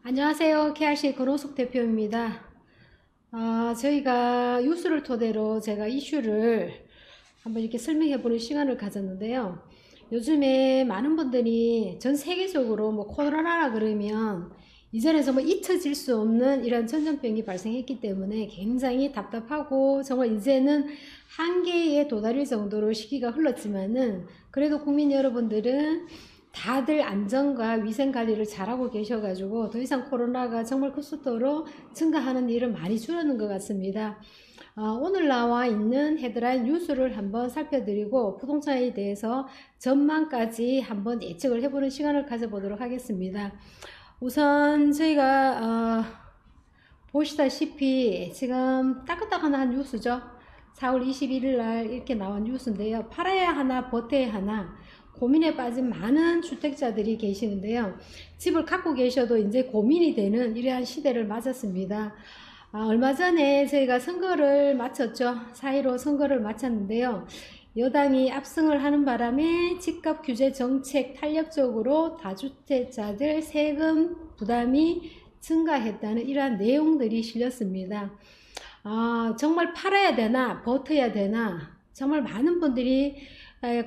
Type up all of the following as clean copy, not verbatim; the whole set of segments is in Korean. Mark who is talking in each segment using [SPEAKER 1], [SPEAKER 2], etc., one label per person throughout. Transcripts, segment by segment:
[SPEAKER 1] 안녕하세요. KRC 권호숙 대표입니다. 저희가 뉴스를 토대로 제가 이슈를 한번 이렇게 설명해 보는 시간을 가졌는데요. 요즘에 많은 분들이 전 세계적으로 코로나라 그러면 이전에 정말 잊혀질 수 없는 이런 전염병이 발생했기 때문에 굉장히 답답하고 정말 이제는 한계에 도달할 정도로 시기가 흘렀지만은 그래도 국민 여러분들은 다들 안전과 위생 관리를 잘하고 계셔가지고 더 이상 코로나가 정말 큰 속도로 증가하는 일은 많이 줄어든 것 같습니다. 오늘 나와 있는 헤드라인 뉴스를 한번 살펴드리고 부동산에 대해서 전망까지 한번 예측을 해보는 시간을 가져보도록 하겠습니다. 우선 저희가 보시다시피 지금 따끈따끈한 뉴스죠. 4월 21일 날 이렇게 나온 뉴스인데요. 팔아야 하나 버텨야 하나 고민에 빠진 많은 주택자들이 계시는데요. 집을 갖고 계셔도 이제 고민이 되는 이러한 시대를 맞았습니다. 얼마 전에 저희가 선거를 마쳤죠. 4.15 선거를 마쳤는데요. 여당이 압승을 하는 바람에 집값 규제 정책 탄력적으로 다주택자들 세금 부담이 증가했다는 이러한 내용들이 실렸습니다. 정말 팔아야 되나 버텨야 되나 정말 많은 분들이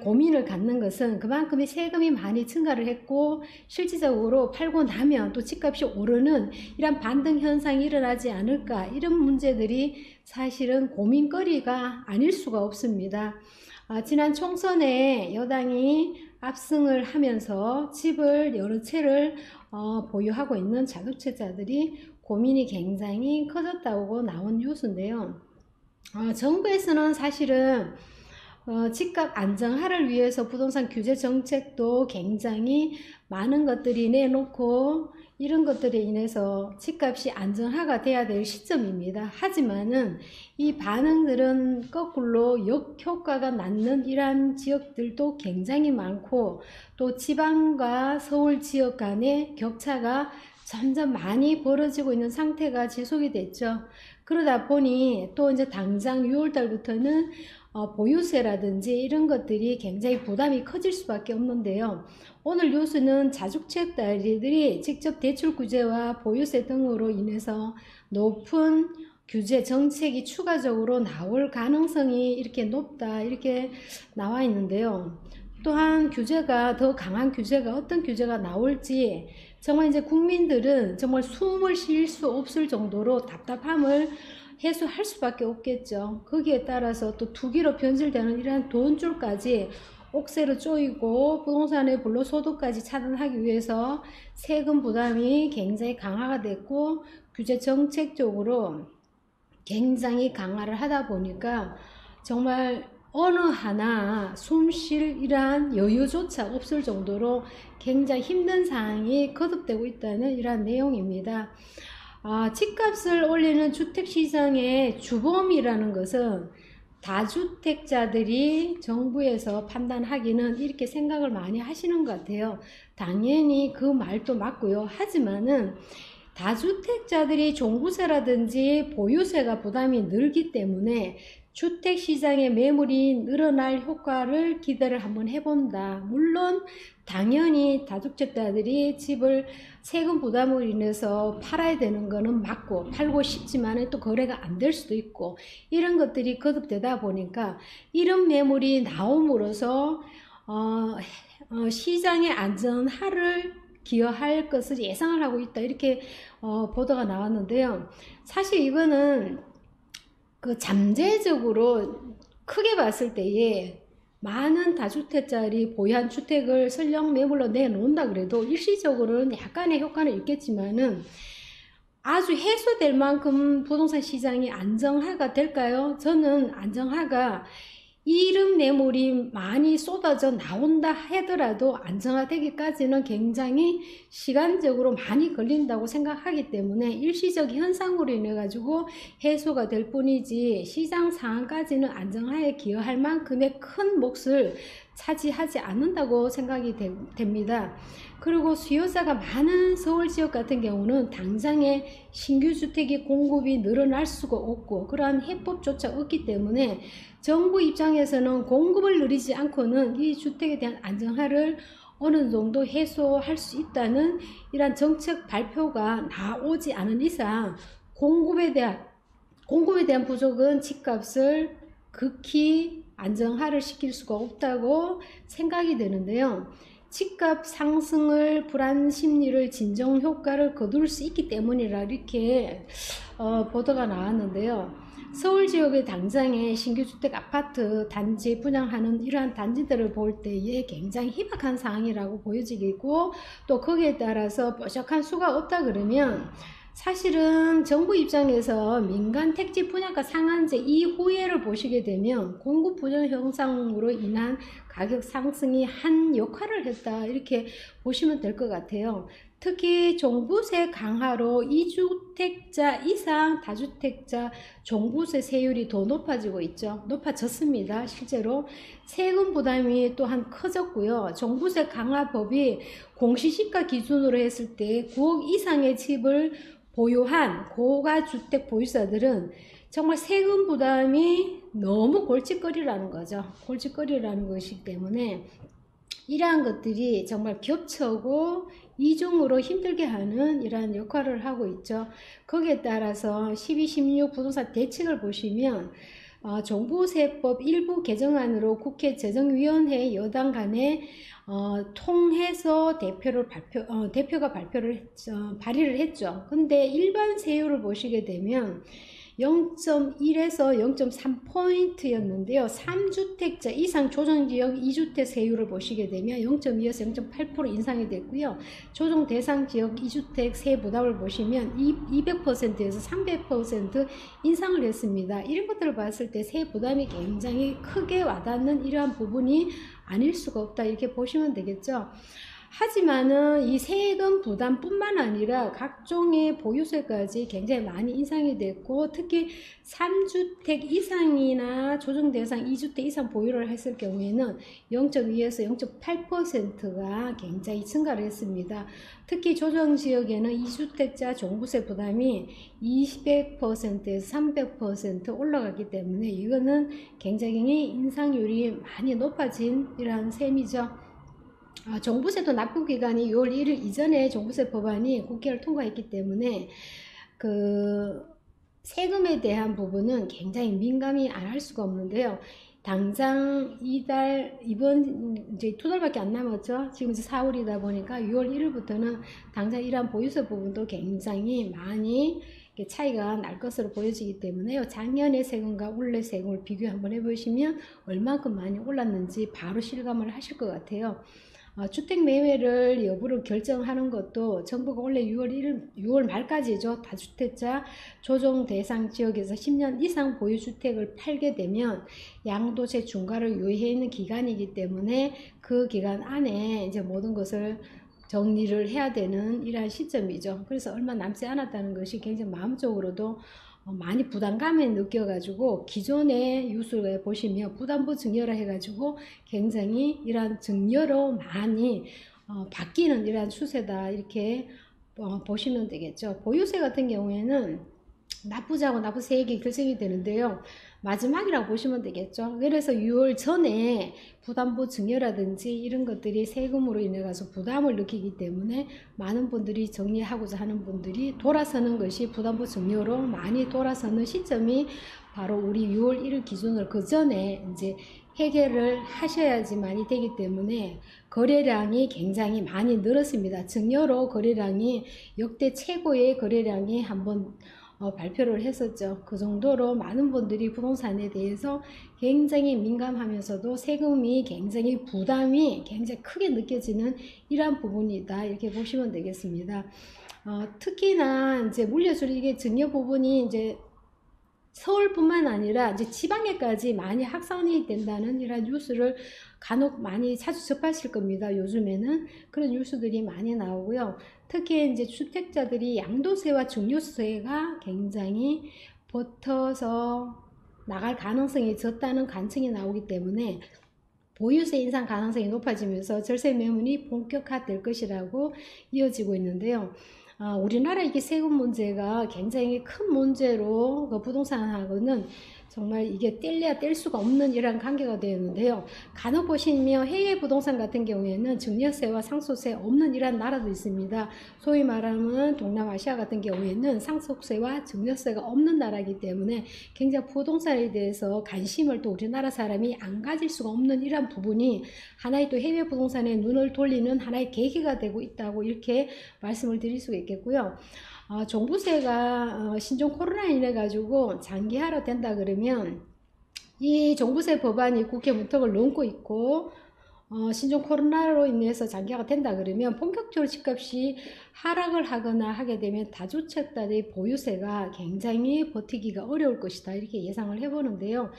[SPEAKER 1] 고민을 갖는 것은 그만큼의 세금이 많이 증가를 했고 실질적으로 팔고 나면 또 집값이 오르는 이런 반등 현상이 일어나지 않을까, 이런 문제들이 사실은 고민거리가 아닐 수가 없습니다. 지난 총선에 여당이 압승을 하면서 집을 여러 채를 보유하고 있는 자주택자들이 고민이 굉장히 커졌다고 나온 뉴스인데요. 정부에서는 사실은 집값 안정화를 위해서 부동산 규제 정책도 굉장히 많은 것들이 내놓고 이런 것들에 인해서 집값이 안정화가 돼야 될 시점입니다. 하지만은 이 반응들은 거꾸로 역효과가 낳는 이러한 지역들도 굉장히 많고 또 지방과 서울 지역 간의 격차가 점점 많이 벌어지고 있는 상태가 지속이 됐죠. 그러다 보니 또 이제 당장 6월달부터는 보유세라든지 이런 것들이 굉장히 부담이 커질 수밖에 없는데요. 오늘 뉴스는 자주택자들이 직접 대출 규제와 보유세 등으로 인해서 높은 규제 정책이 추가적으로 나올 가능성이 이렇게 높다, 이렇게 나와 있는데요. 또한 규제가 더 강한 규제가 어떤 규제가 나올지 정말 이제 국민들은 정말 숨을 쉴 수 없을 정도로 답답함을 해소할 수밖에 없겠죠. 거기에 따라서 또 투기로 변질되는 이러한 돈줄까지 옥새로 쪼이고 부동산의 불로소득까지 차단하기 위해서 세금 부담이 굉장히 강화가 됐고 규제 정책적으로 굉장히 강화를 하다 보니까 정말 어느 하나 숨 쉴 이러한 여유조차 없을 정도로 굉장히 힘든 상황이 거듭되고 있다는 이러한 내용입니다. 집값을 올리는 주택시장의 주범이라는 것은 다주택자들이 정부에서 판단하기는 이렇게 생각을 많이 하시는 것 같아요. 당연히 그 말도 맞고요. 하지만은 다주택자들이 종부세라든지 보유세가 부담이 늘기 때문에 주택시장의 매물이 늘어날 효과를 기대를 한번 해본다. 물론 당연히 다주택자들이 집을 세금 부담으로 인해서 팔아야 되는 거는 맞고 팔고 싶지만 또 거래가 안 될 수도 있고 이런 것들이 거듭되다 보니까 이런 매물이 나옴으로써 시장의 안전화를 기여할 것을 예상을 하고 있다, 이렇게 보도가 나왔는데요. 사실 이거는 잠재적으로 크게 봤을 때에 많은 다주택자들이 보유한 주택을 설령 매물로 내놓는다 그래도 일시적으로는 약간의 효과는 있겠지만은 아주 해소될 만큼 부동산 시장이 안정화가 될까요? 저는 안정화가 이런 매물이 많이 쏟아져 나온다 하더라도 안정화되기까지는 굉장히 시간적으로 많이 걸린다고 생각하기 때문에 일시적 현상으로 인해 가지고 해소가 될 뿐이지 시장 상황까지는 안정화에 기여할 만큼의 큰 몫을 차지하지 않는다고 생각이 됩니다. 그리고 수요자가 많은 서울 지역 같은 경우는 당장에 신규 주택이 공급이 늘어날 수가 없고 그러한 해법조차 없기 때문에 정부 입장에서는 공급을 늘리지 않고는 이 주택에 대한 안정화를 어느 정도 해소할 수 있다는 이런 정책 발표가 나오지 않은 이상 공급에 대한 부족은 집값을 극히 안정화를 시킬 수가 없다고 생각이 되는데요. 집값 상승을 불안 심리를 진정 효과를 거둘 수 있기 때문이라 이렇게 보도가 나왔는데요. 서울 지역의 당장에 신규주택 아파트 단지 분양하는 이러한 단지들을 볼 때에 굉장히 희박한 상황이라고 보여지고, 또 거기에 따라서 뾰족한 수가 없다 그러면 사실은 정부 입장에서 민간 택지 분양가 상한제 이후에를 보시게 되면 공급 부정 현상으로 인한 가격 상승이 한 역할을 했다 이렇게 보시면 될 것 같아요. 특히 종부세 강화로 2주택자 이상 다주택자 종부세 세율이 더 높아지고 있죠. 높아졌습니다. 실제로 세금 부담이 또한 커졌고요. 종부세 강화법이 공시지가 기준으로 했을 때 9억 이상의 집을 보유한 고가주택 보유자들은 정말 세금 부담이 너무 골칫거리라는 거죠. 골칫거리라는 것이기 때문에 이러한 것들이 정말 겹쳐고 이중으로 힘들게 하는 이러한 역할을 하고 있죠. 거기에 따라서 12, 16 부동산 대책을 보시면 종부세법 일부 개정안으로 국회 재정위원회 여당 간에 통해서 대표가 발의를 했죠. 근데 일반 세율을 보시게 되면 0.1에서 0.3포인트였는데요. 3주택자 이상 조정지역 2주택 세율을 보시게 되면 0.2에서 0.8% 인상이 됐고요. 조정 대상 지역 2주택 세 부담을 보시면 200%에서 300% 인상을 했습니다. 이런 것들을 봤을 때 세 부담이 굉장히 크게 와닿는 이러한 부분이 아닐 수가 없다 이렇게 보시면 되겠죠. 하지만은 이 세금 부담뿐만 아니라 각종의 보유세까지 굉장히 많이 인상이 됐고, 특히 3주택 이상이나 조정대상 2주택 이상 보유를 했을 경우에는 0.2에서 0.8%가 굉장히 증가를 했습니다. 특히 조정지역에는 2주택자 종부세 부담이 200%에서 300% 올라갔기 때문에 이거는 굉장히 인상률이 많이 높아진 이러한 셈이죠. 종부세도 납부 기간이 6월 1일 이전에 종부세 법안이 국회를 통과했기 때문에 그 세금에 대한 부분은 굉장히 민감히 안 할 수가 없는데요. 당장 이번 이제 2달밖에 안 남았죠. 지금 이제 4월이다 보니까 6월 1일부터는 당장 이러한 보유세 부분도 굉장히 많이 차이가 날 것으로 보여지기 때문에요. 작년의 세금과 올해 세금을 비교 한번 해보시면 얼마큼 많이 올랐는지 바로 실감을 하실 것 같아요. 주택 매매를 여부를 결정하는 것도 정부가 원래 6월 말까지죠. 다주택자 조정 대상 지역에서 10년 이상 보유주택을 팔게 되면 양도세 중과를 유예해 있는 기간이기 때문에 그 기간 안에 이제 모든 것을 정리를 해야 되는 이러한 시점이죠. 그래서 얼마 남지 않았다는 것이 굉장히 마음적으로도 많이 부담감을 느껴가지고 기존의 뉴스를 보시면 부담부 증여라 해가지고 굉장히 이러한 증여로 많이 바뀌는 이러한 추세다 이렇게 보시면 되겠죠. 보유세 같은 경우에는 납부자하고 납부세액이 결정이 되는데요. 마지막이라고 보시면 되겠죠. 그래서 6월 전에 부담부 증여라든지 이런 것들이 세금으로 인해 가서 부담을 느끼기 때문에 많은 분들이 정리하고자 하는 분들이 돌아서는 것이 부담부 증여로 많이 돌아서는 시점이 바로 우리 6월 1일 기준으로 그 전에 이제 해결을 하셔야지만이 되기 때문에 거래량이 굉장히 많이 늘었습니다. 증여로 거래량이 역대 최고의 거래량이 한번 발표를 했었죠. 그 정도로 많은 분들이 부동산에 대해서 굉장히 민감하면서도 세금이 굉장히 부담이 굉장히 크게 느껴지는 이러한 부분이다 이렇게 보시면 되겠습니다. 특히나 이제 물려줄 이게 증여 부분이 이제 서울뿐만 아니라 이제 지방에까지 많이 확산이 된다는 이런 뉴스를 간혹 많이 자주 접하실 겁니다. 요즘에는 그런 뉴스들이 많이 나오고요. 특히 이제 주택자들이 양도세와 증여세가 굉장히 버텨서 나갈 가능성이 적다는 관측이 나오기 때문에 보유세 인상 가능성이 높아지면서 절세 매물이 본격화될 것이라고 이어지고 있는데요. 우리나라 이게 세금 문제가 굉장히 큰 문제로 그 부동산하고는 정말 이게 뗄래야 뗄 수가 없는 이런 관계가 되었는데요. 간혹 보시면 해외 부동산 같은 경우에는 증여세와 상속세 없는 이런 나라도 있습니다. 소위 말하는 동남아시아 같은 경우에는 상속세와 증여세가 없는 나라이기 때문에 굉장히 부동산에 대해서 관심을 또 우리나라 사람이 안 가질 수가 없는 이런 부분이 하나의 또 해외 부동산에 눈을 돌리는 하나의 계기가 되고 있다고 이렇게 말씀을 드릴 수가 있겠고요. 종부세가 신종 코로나로 인해 가지고 장기화로 된다 그러면 이 종부세 법안이 국회 문턱을 넘고 있고 신종 코로나로 인해서 장기화가 된다 그러면 본격적으로 집값이 하락을 하거나 하게 되면 다주택자들의 보유세가 굉장히 버티기가 어려울 것이다 이렇게 예상을 해보는데요.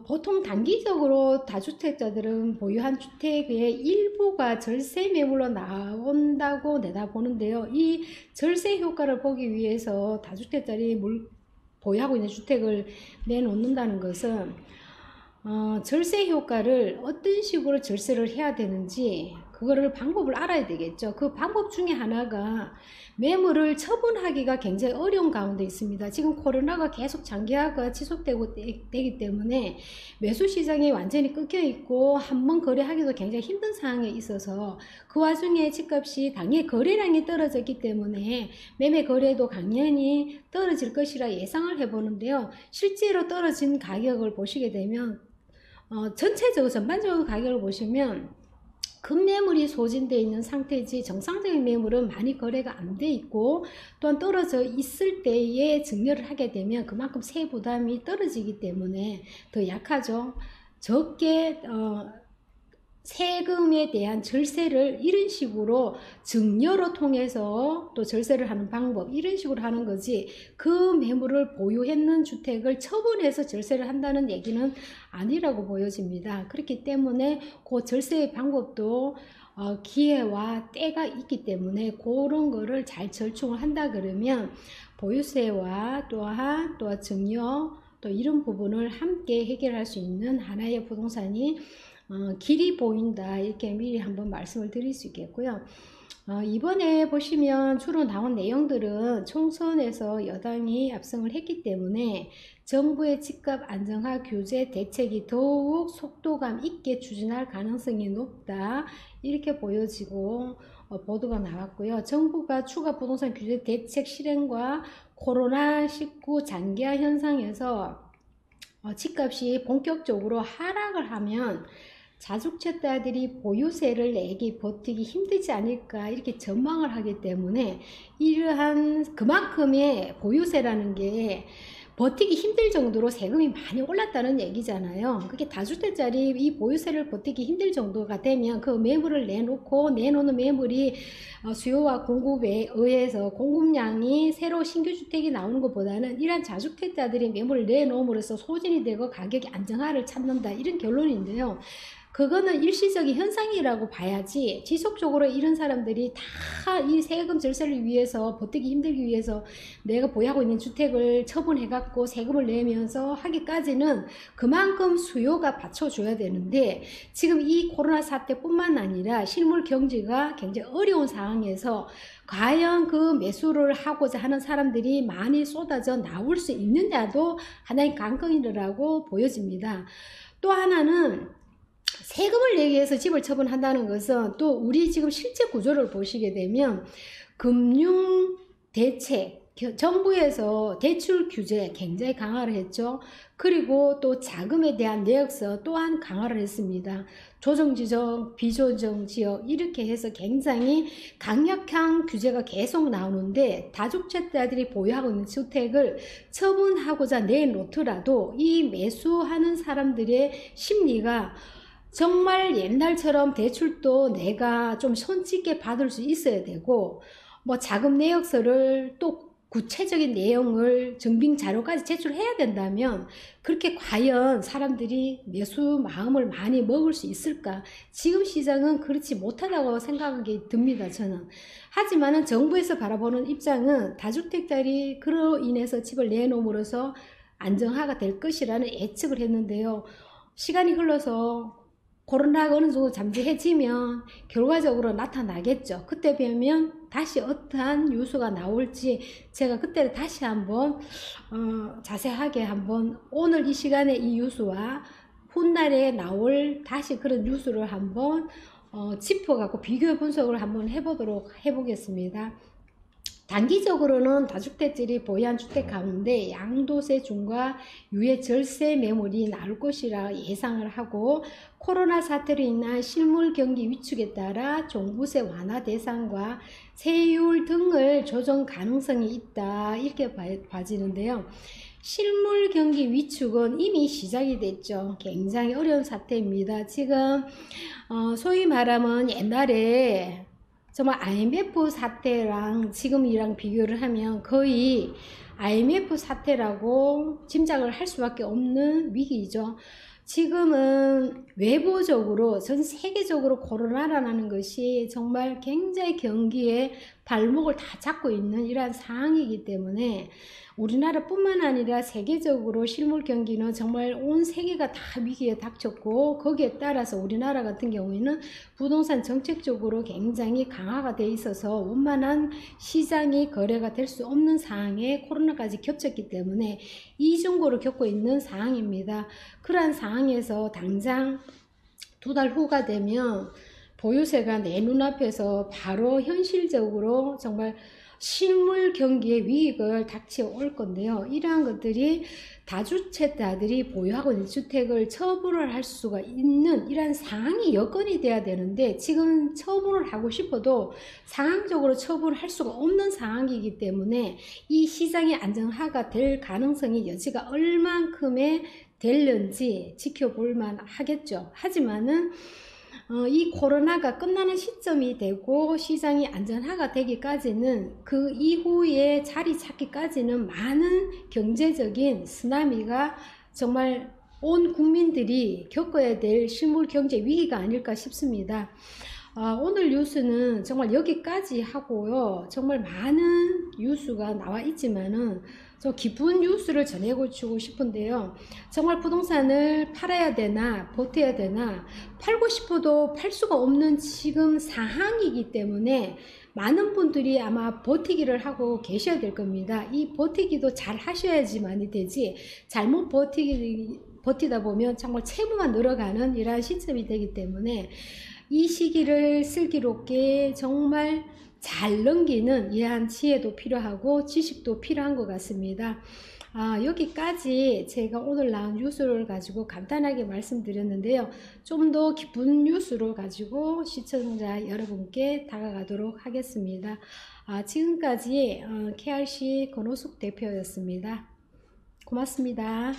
[SPEAKER 1] 보통 단기적으로 다주택자들은 보유한 주택의 일부가 절세 매물로 나온다고 내다보는데요. 이 절세 효과를 보기 위해서 다주택자들이 보유하고 있는 주택을 내놓는다는 것은 절세 효과를 어떤 식으로 절세를 해야 되는지 그거를 방법을 알아야 되겠죠. 그 방법 중에 하나가 매물을 처분하기가 굉장히 어려운 가운데 있습니다. 지금 코로나가 계속 장기화가 지속되고 되기 때문에 매수 시장이 완전히 끊겨 있고 한번 거래하기도 굉장히 힘든 상황에 있어서 그 와중에 집값이 당연히 거래량이 떨어졌기 때문에 매매 거래도 당연히 떨어질 것이라 예상을 해보는데요. 실제로 떨어진 가격을 보시게 되면 전체적으로 전반적으로 가격을 보시면 급매물이 소진되어 있는 상태지 정상적인 매물은 많이 거래가 안 돼 있고 또한 떨어져 있을 때에 증여를 하게 되면 그만큼 세부담이 떨어지기 때문에 더 약하죠. 적게 세금에 대한 절세를 이런 식으로 증여로 통해서 또 절세를 하는 방법 이런 식으로 하는 거지 그 매물을 보유했는 주택을 처분해서 절세를 한다는 얘기는 아니라고 보여집니다. 그렇기 때문에 그 절세의 방법도 기회와 때가 있기 때문에 그런 거를 잘 절충을 한다 그러면 보유세와 또한 증여 또 이런 부분을 함께 해결할 수 있는 하나의 부동산이 길이 보인다 이렇게 미리 한번 말씀을 드릴 수 있겠고요. 이번에 보시면 주로 나온 내용들은 총선에서 여당이 압승을 했기 때문에 정부의 집값 안정화 규제 대책이 더욱 속도감 있게 추진할 가능성이 높다 이렇게 보여지고 보도가 나왔고요. 정부가 추가 부동산 규제 대책 실행과 코로나19 장기화 현상에서 집값이 본격적으로 하락을 하면 자주택자들이 보유세를 내기 버티기 힘들지 않을까 이렇게 전망을 하기 때문에 이러한 그만큼의 보유세라는 게 버티기 힘들 정도로 세금이 많이 올랐다는 얘기잖아요. 그게 다주택자리 이 보유세를 버티기 힘들 정도가 되면 그 매물을 내놓는 매물이 수요와 공급에 의해서 공급량이 새로 신규 주택이 나오는 것보다는 이런 자주택자들이 매물을 내놓음으로써 소진이 되고 가격이 안정화를 찾는다 이런 결론인데요. 그거는 일시적인 현상이라고 봐야지 지속적으로 이런 사람들이 다 이 세금 절세를 위해서 버티기 힘들기 위해서 내가 보유하고 있는 주택을 처분해 갖고 세금을 내면서 하기까지는 그만큼 수요가 받쳐줘야 되는데 지금 이 코로나 사태뿐만 아니라 실물 경제가 굉장히 어려운 상황에서 과연 그 매수를 하고자 하는 사람들이 많이 쏟아져 나올 수 있느냐도 하나의 관건이라고 보여집니다. 또 하나는 세금을 내기 위해서 집을 처분한다는 것은 또 우리 지금 실제 구조를 보시게 되면 금융 대책, 정부에서 대출 규제 굉장히 강화를 했죠. 그리고 또 자금에 대한 내역서 또한 강화를 했습니다. 조정지역, 비조정지역 이렇게 해서 굉장히 강력한 규제가 계속 나오는데 다주택자들이 보유하고 있는 주택을 처분하고자 내놓더라도 이 매수하는 사람들의 심리가 정말 옛날처럼 대출도 내가 좀 손쉽게 받을 수 있어야 되고 뭐 자금 내역서를 또 구체적인 내용을 증빙 자료까지 제출해야 된다면 그렇게 과연 사람들이 매수 마음을 많이 먹을 수 있을까? 지금 시장은 그렇지 못하다고 생각이 듭니다. 저는. 하지만은 정부에서 바라보는 입장은 다주택자들이 그로 인해서 집을 내놓음으로써 안정화가 될 것이라는 예측을 했는데요. 시간이 흘러서 코로나가 어느 정도 잠재해지면 결과적으로 나타나겠죠. 그때 뵈면 다시 어떠한 뉴스가 나올지 제가 그때 다시 한번 자세하게 한번 오늘 이 시간에 이 뉴스와 훗날에 나올 다시 그런 뉴스를 한번 짚어갖고 비교 분석을 한번 해보겠습니다. 단기적으로는 다주택자들이 보유한 주택 가운데 양도세 중과 유예 절세 매물이 나올 것이라 예상을 하고, 코로나 사태로 인한 실물 경기 위축에 따라 종부세 완화 대상과 세율 등을 조정 가능성이 있다, 이렇게 봐지는데요. 실물 경기 위축은 이미 시작이 됐죠. 굉장히 어려운 사태입니다. 지금 소위 말하면 옛날에 정말 IMF 사태랑 지금이랑 비교를 하면 거의 IMF 사태라고 짐작을 할 수밖에 없는 위기이죠. 지금은 외부적으로 전 세계적으로 코로나라는 것이 정말 굉장히 경기에 발목을 다 잡고 있는 이러한 상황이기 때문에 우리나라뿐만 아니라 세계적으로 실물 경기는 정말 온 세계가 다 위기에 닥쳤고, 거기에 따라서 우리나라 같은 경우에는 부동산 정책적으로 굉장히 강화가 돼 있어서 원만한 시장이 거래가 될 수 없는 상황에 코로나까지 겹쳤기 때문에 이중고를 겪고 있는 상황입니다. 그러한 상황에서 당장 2달 후가 되면 보유세가 내 눈앞에서 바로 현실적으로 정말 실물 경기의 위기가 닥쳐올 건데요. 이러한 것들이 다주택자들이 보유하고 있는 주택을 처분을 할 수가 있는 이러한 상황이 여건이 돼야 되는데, 지금 처분을 하고 싶어도 상황적으로 처분을 할 수가 없는 상황이기 때문에 이 시장이 안정화가 될 가능성이 여지가 얼만큼의 될는지 지켜볼 만 하겠죠. 하지만은 이 코로나가 끝나는 시점이 되고 시장이 안전화가 되기까지는, 그 이후에 자리 찾기까지는 많은 경제적인 쓰나미가 정말 온 국민들이 겪어야 될 실물 경제 위기가 아닐까 싶습니다. 오늘 뉴스는 정말 여기까지 하고요. 정말 많은 뉴스가 나와 있지만은 좀 기쁜 뉴스를 전해주고 싶은데요. 정말 부동산을 팔아야 되나 버텨야 되나, 팔고 싶어도 팔 수가 없는 지금 상황이기 때문에 많은 분들이 아마 버티기를 하고 계셔야 될 겁니다. 이 버티기도 잘 하셔야지만이 되지, 잘못 버티다 보면 정말 채무만 늘어가는 이러한 시점이 되기 때문에 이 시기를 슬기롭게 정말 잘 넘기는 이러한 지혜도 필요하고 지식도 필요한 것 같습니다. 여기까지 제가 오늘 나온 뉴스를 가지고 간단하게 말씀드렸는데요. 좀 더 기쁜 뉴스를 가지고 시청자 여러분께 다가가도록 하겠습니다. 지금까지 KRC 권호숙 대표였습니다. 고맙습니다.